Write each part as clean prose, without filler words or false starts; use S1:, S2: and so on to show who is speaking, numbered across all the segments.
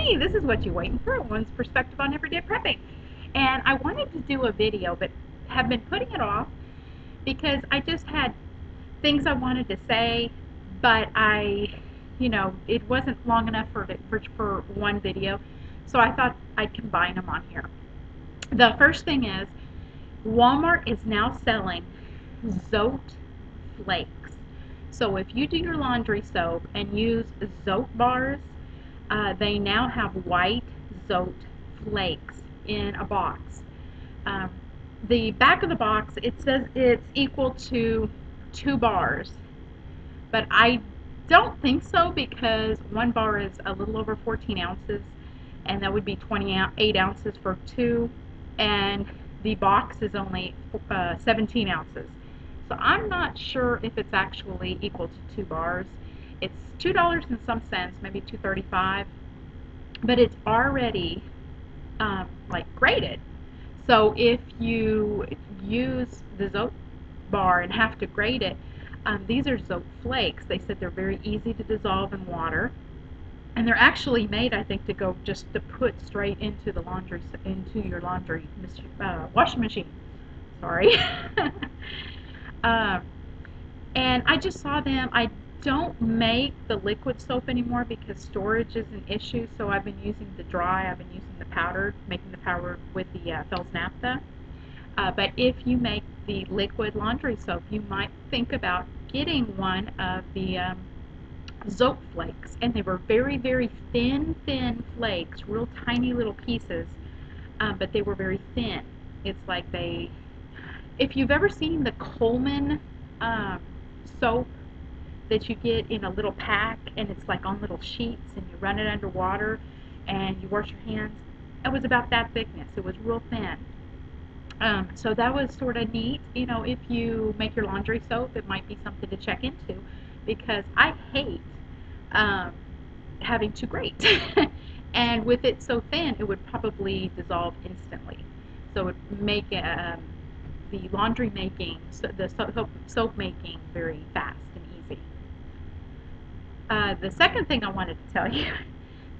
S1: Hey, this is what you're waiting for, a woman's perspective on everyday prepping. And I wanted to do a video, but have been putting it off because I just had things I wanted to say, but it wasn't long enough for one video, so I thought I'd combine them on here. The first thing is Walmart is now selling Zote Flakes. So if you do your laundry soap and use Zote bars, they now have white Zote Flakes in a box. The back of the box, it says it's equal to 2 bars, but I don't think so because one bar is a little over 14 ounces, and that would be 28 ounces for 2, and the box is only 17 ounces. So I'm not sure if it's actually equal to 2 bars. It's $2 and some cents, maybe $2.35, but it's already like graded. So if you use the Zote bar and have to grade it, these are Zote Flakes. They said they're very easy to dissolve in water, and they're actually made, I think, to go just to put straight into the your laundry washing machine. Sorry. And I just saw them. I don't make the liquid soap anymore because storage is an issue, so I've been using the dry. I've been using the powdered, making the powder with the Fels naphtha. But if you make the liquid laundry soap, you might think about getting one of the Zote Flakes. And they were very, very thin flakes, real tiny little pieces, but they were very thin. It's like if you've ever seen the Coleman soap that you get in a little pack, and it's like on little sheets, and you run it under water and you wash your hands, it was about that thickness. It was real thin. So that was sort of neat. If you make your laundry soap, it might be something to check into, because I hate having to grate. And with it so thin, it would probably dissolve instantly. So it would make the laundry making, the soap making, very fast and easy. The second thing I wanted to tell you,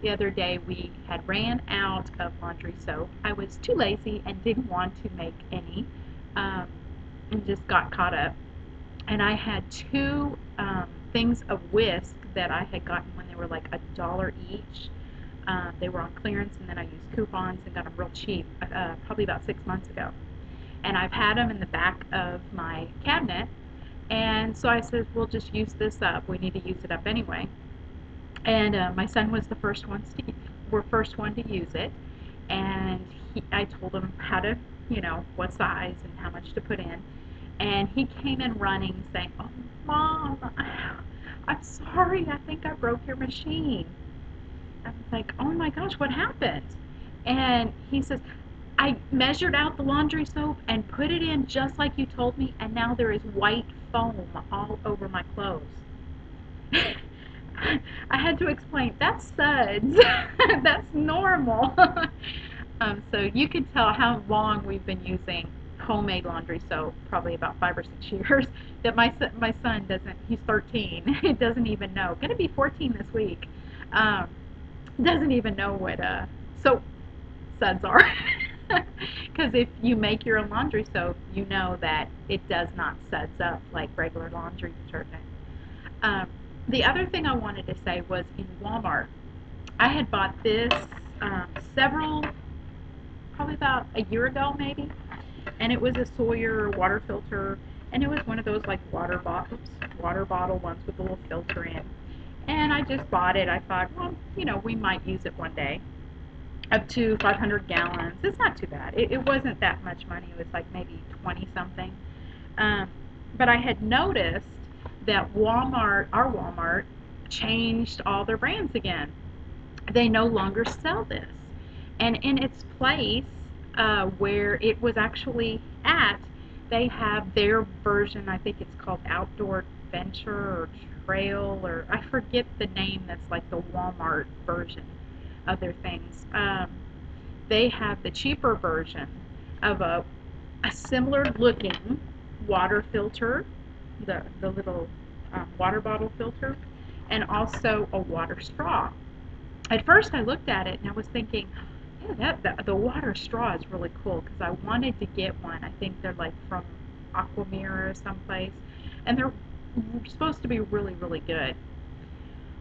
S1: the other day we had ran out of laundry soap. I was too lazy and didn't want to make any, and just got caught up. And I had 2 things of whisk that I had gotten when they were like $1 each. They were on clearance, and then I used coupons and got them real cheap, probably about 6 months ago. And I've had them in the back of my cabinet, and so I said, we'll just use this up. We need to use it up anyway. And my son was the first one to use it, and I told him how to, what size and how much to put in, and he came in running saying, "Oh, Mom, I'm sorry, I think I broke your machine." I was like, "Oh my gosh, what happened?" And he says, "I measured out the laundry soap and put it in just like you told me, and now there is white foam all over my clothes." I had to explain, that's suds. That's normal. So you can tell how long we've been using homemade laundry soap, probably about 5 or 6 years, that my son doesn't, he's 13, doesn't even know. Going to be 14 this week. Doesn't even know what soap suds are. Because if you make your own laundry soap, you know that it does not suds up like regular laundry detergent. The other thing I wanted to say was in Walmart, I had bought this probably about a year ago maybe, and it was a Sawyer water filter, and it was one of those like water bottle ones with a little filter in. And I just bought it. I thought, well, we might use it one day. Up to 500 gallons. It's not too bad. It wasn't that much money. It was like maybe 20 something. But I had noticed that our Walmart, changed all their brands again. They no longer sell this. And in its place, where it was actually at, they have their version. I think it's called Outdoor Adventure or Trail, or I forget the name. That's like the Walmart version of their things. They have the cheaper version of a similar looking water filter, the little water bottle filter, and also a water straw. at first I looked at it and I was thinking, yeah, the water straw is really cool because I wanted to get one. I think they're like from Aquamira or someplace, and they're supposed to be really, really good.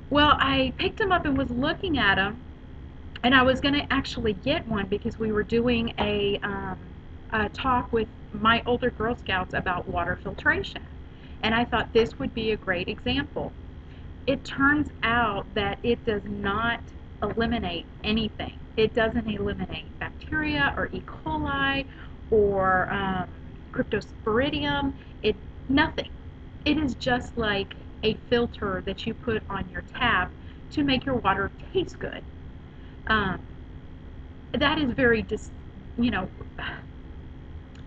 S1: Well, I picked them up and was looking at them, and I was going to actually get one because we were doing a talk with my older Girl Scouts about water filtration, and I thought this would be a great example. It turns out that it does not eliminate anything. It doesn't eliminate bacteria or E. coli or cryptosporidium. It nothing. It is just like a filter that you put on your tap to make your water taste good. Um, that is very you know,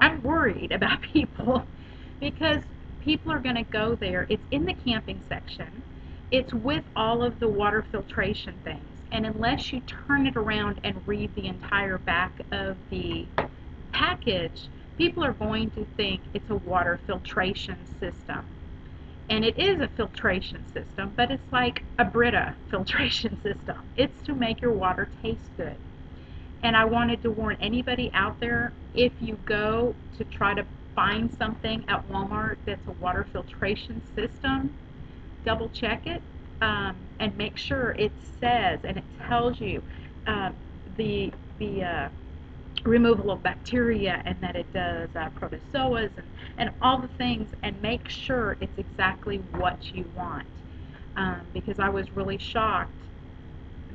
S1: I'm worried about people because people are going to go there. It's in the camping section. It's with all of the water filtration things. And unless you turn it around and read the entire back of the package, people are going to think it's a water filtration system. And it is a filtration system, but it's like a Brita filtration system. It's to make your water taste good. And I wanted to warn anybody out there, if you go to try to find something at Walmart that's a water filtration system, double check it, and make sure it says and it tells you uh, the removal of bacteria and that it does protozoas and all the things, and make sure it's exactly what you want. Because I was really shocked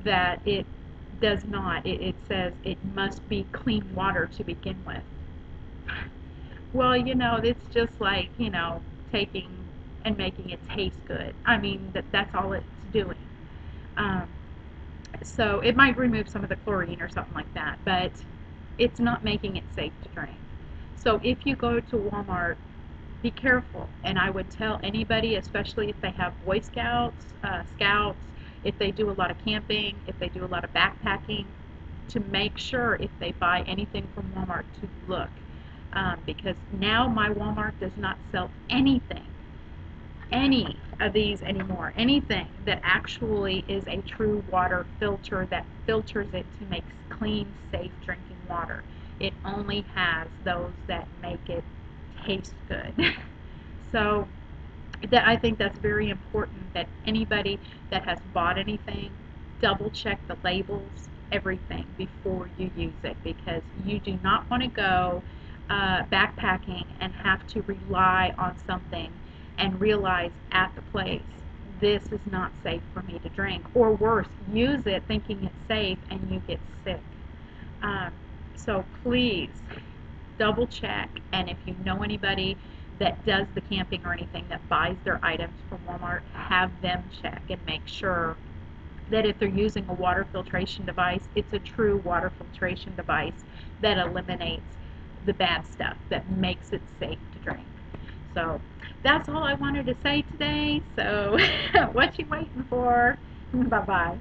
S1: that it does not. It says it must be clean water to begin with. Well, it's just like, taking and making it taste good. I mean, that's all it's doing. Um, so it might remove some of the chlorine or something like that, but it's not making it safe to drink. So if you go to Walmart, be careful. And I would tell anybody, especially if they have Boy Scouts, Scouts, if they do a lot of camping, if they do a lot of backpacking, to make sure if they buy anything from Walmart to look. Because now my Walmart does not sell any of these anymore. Anything that actually is a true water filter that filters it to make clean, safe drinking water. It only has those that make it taste good. So I think that's very important that anybody that has bought anything, double check the labels, everything before you use it, because you do not want to go backpacking and have to rely on something and realize at the place, this is not safe for me to drink, or worse, use it thinking it's safe and you get sick. Um, so please double check, and if you know anybody that does the camping or anything that buys their items from Walmart, have them check and make sure that if they're using a water filtration device, it's a true water filtration device that eliminates the bad stuff, that makes it safe to drink. So that's all I wanted to say today. So what you waiting for? Bye-bye.